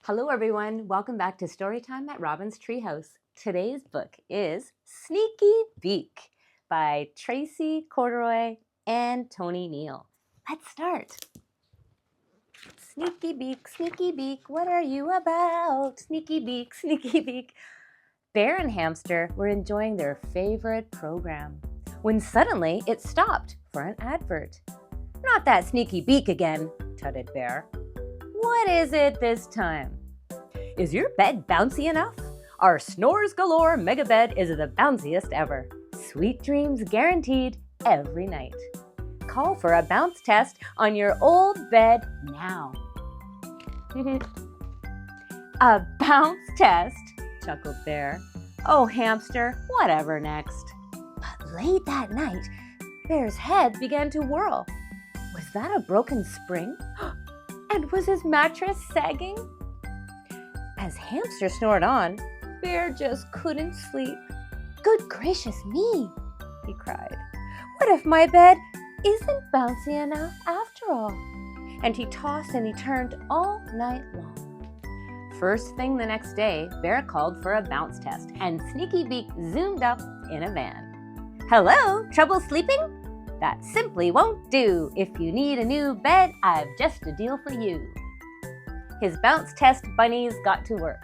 Hello everyone, welcome back to Storytime at Robin's Treehouse. Today's book is Sneaky Beak by Tracey Corderoy and Tony Neal. Let's start. Sneaky Beak, what are you about? Sneaky Beak. Bear and Hamster were enjoying their favorite program when suddenly it stopped for an advert. Not that Sneaky Beak again, tutted Bear. What is it this time? Is your bed bouncy enough? Our Snores Galore mega bed is the bounciest ever. Sweet dreams guaranteed every night. Call for a bounce test on your old bed now. A bounce test, chuckled Bear. Oh, Hamster, whatever next. But late that night, Bear's head began to whirl. Was that a broken spring? And was his mattress sagging? As Hamster snored on, Bear just couldn't sleep. Good gracious me, he cried. What if my bed isn't bouncy enough after all? And he tossed and he turned all night long. First thing the next day, Bear called for a bounce test, and Sneaky Beak zoomed up in a van. Hello, trouble sleeping? That simply won't do. If you need a new bed, I've just a deal for you. His bounce test bunnies got to work.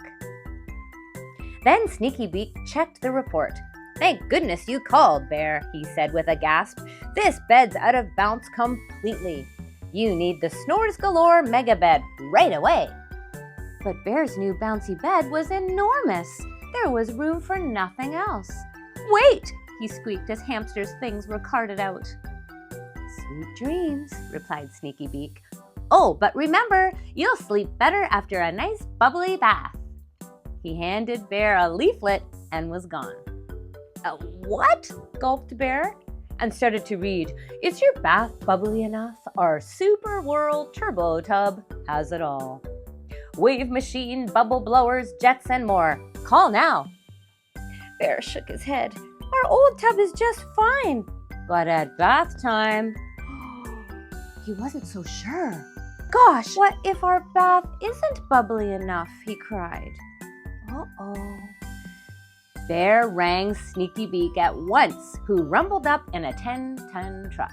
Then Sneaky Beak checked the report. Thank goodness you called, Bear, he said with a gasp. This bed's out of bounds completely. You need the Snores Galore mega bed right away. But Bear's new bouncy bed was enormous. There was room for nothing else. Wait, he squeaked as Hamster's things were carted out. Sweet dreams, replied Sneaky Beak. Oh, but remember, you'll sleep better after a nice bubbly bath. He handed Bear a leaflet and was gone. What? Gulped Bear and started to read. Is your bath bubbly enough? Our Super World Turbo Tub has it all. Wave machine, bubble blowers, jets, and more. Call now. Bear shook his head. Our old tub is just fine. But at bath time, he wasn't so sure. Gosh, what if our bath isn't bubbly enough? He cried. Uh-oh. Bear rang Sneaky Beak at once, who rumbled up in a 10-ton truck.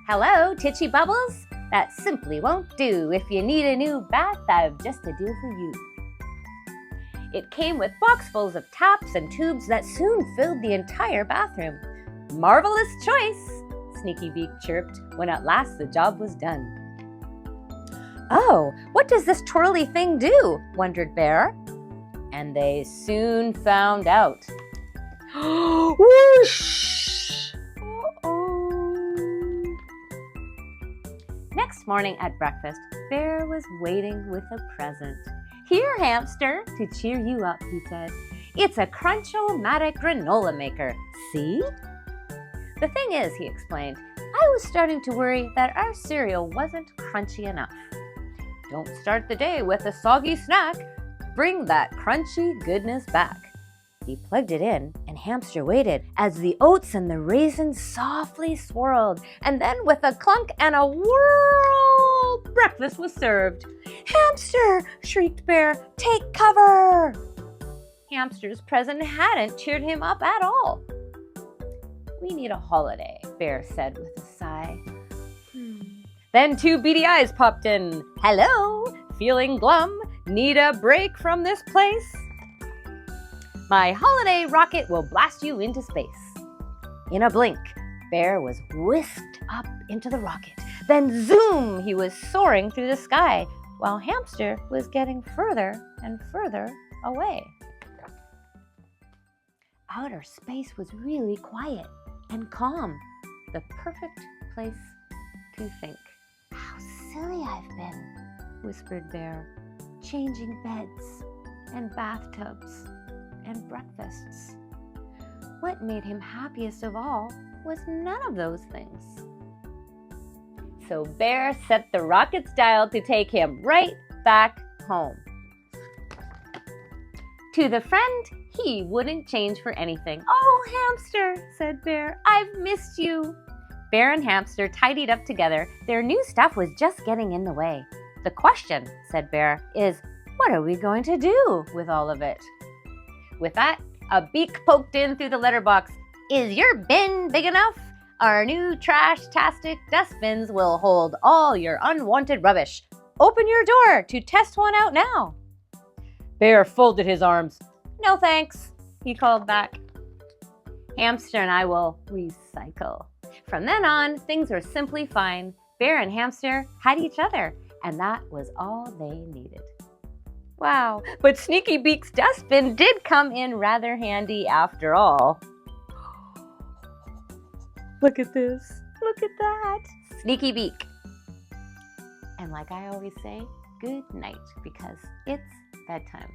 Hello, Titchy Bubbles? That simply won't do. If you need a new bath, I've just a deal for you. It came with boxfuls of taps and tubes that soon filled the entire bathroom. Marvelous choice, Sneaky Beak chirped when at last the job was done. Oh, what does this twirly thing do? Wondered Bear. And they soon found out. Whoosh! Uh-oh. Next morning at breakfast, Bear was waiting with a present. Here, Hamster, to cheer you up, he said. It's a crunchomatic granola maker. See? The thing is, he explained, I was starting to worry that our cereal wasn't crunchy enough. Don't start the day with a soggy snack. Bring that crunchy goodness back. He plugged it in, and Hamster waited as the oats and the raisins softly swirled, and then with a clunk and a whirl, breakfast was served. Hamster, shrieked Bear, take cover! Hamster's present hadn't cheered him up at all. We need a holiday, Bear said with a sigh. Then two beady eyes popped in. Hello, feeling glum? Need a break from this place? My holiday rocket will blast you into space. In a blink, Bear was whisked up into the rocket. Then zoom, he was soaring through the sky, while Hamster was getting further and further away. Outer space was really quiet and calm, the perfect place to think. How silly I've been, whispered Bear, changing beds and bathtubs and breakfasts. What made him happiest of all was none of those things. So Bear set the rocket's dial to take him right back home. To the friend he wouldn't change for anything. Oh, Hamster, said Bear, I've missed you. Bear and Hamster tidied up together. Their new stuff was just getting in the way. The question, said Bear, is What are we going to do with all of it? With that, a beak poked in through the letterbox. Is your bin big enough? Our new trash-tastic dustbins will hold all your unwanted rubbish. Open your door to test one out now. Bear folded his arms. No thanks, he called back. Hamster and I will recycle. From then on, things were simply fine. Bear and Hamster had each other, and that was all they needed. Wow, but Sneaky Beak's dustbin did come in rather handy after all. Look at this. Look at that. Sneaky Beak. And like I always say, good night, because it's bedtime.